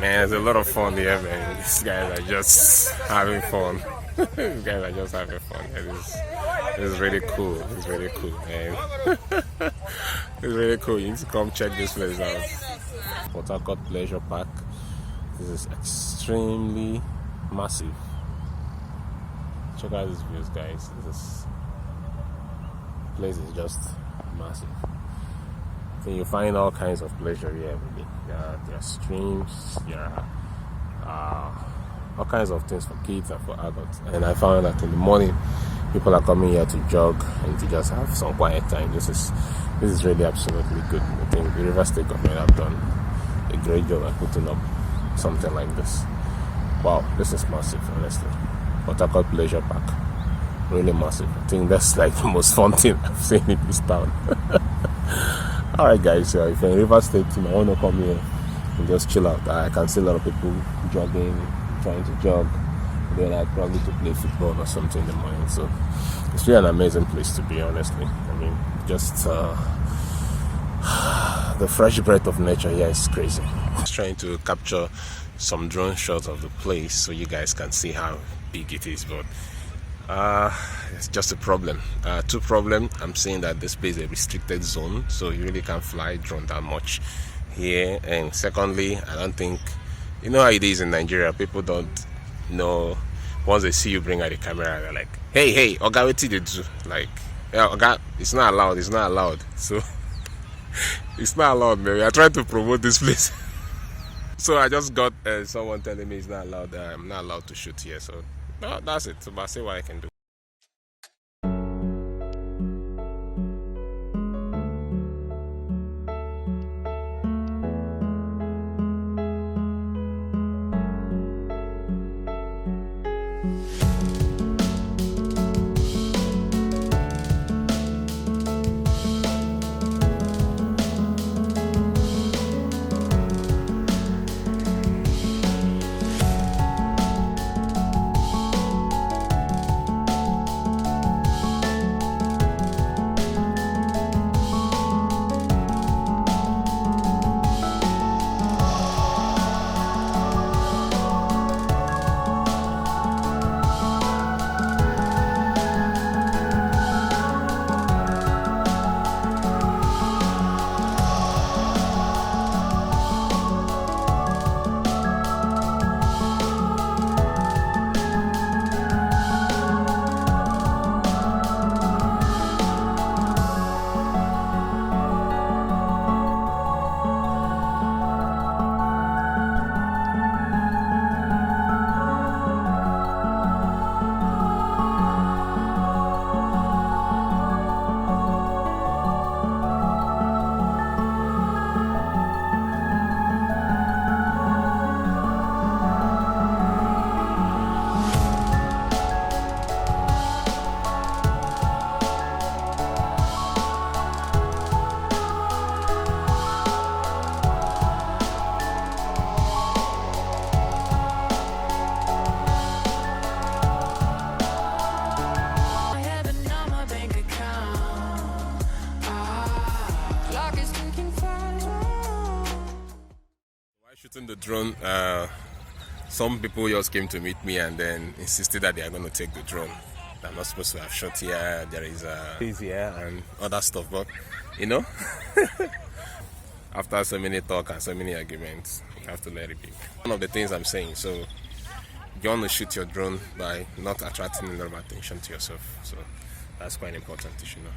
Man, it's a lot of fun here, man. These guys are just having fun. These guys are just having fun. It's really cool. It's really cool, man. It's really cool. You need to come check this place out. Port Harcourt Pleasure Park. This is extremely massive. Check out these views, guys. This place is just massive. So you find all kinds of pleasure here, really. There are streams, there are all kinds of things for kids and for adults. And I found that in the morning, people are coming here to jog and to just have some quiet time. This is really absolutely good. I think the Rivers State government have done a great job at putting up something like this. Wow, this is massive, honestly. Port Harcourt Pleasure Park, really massive. I think that's like the most fun thing I've seen in this town. Alright guys, if you're in Rivers State, you might want to come here and just chill out. I can see a lot of people jogging, trying to jog. They're like probably to play football or something in the morning. So it's really an amazing place to be, honestly. I mean, just the fresh breath of nature here is crazy. Just trying to capture some drone shots of the place so you guys can see how big it is, but it's just a problem. Two problem. I'm saying that this place is a restricted zone, so you really can't fly drone that much here. And secondly, I don't think, you know how it is in Nigeria, people don't know, once they see you bring out the camera, they're like, hey, Oga, what did you do? Like, yeah, Oga, it's not allowed. So it's not allowed, man. We are trying to promote this place. So I just got someone telling me it's not allowed. I'm not allowed to shoot here. So no, that's it. So I'll see what I can do. Shooting the drone, some people just came to meet me and then insisted that they are going to take the drone. I'm not supposed to have shot here, there is here and other stuff, but you know, after so many talk and so many arguments, you have to let it be. One of the things I'm saying, so you want to shoot your drone by not attracting a lot of attention to yourself, so that's quite important, you should know.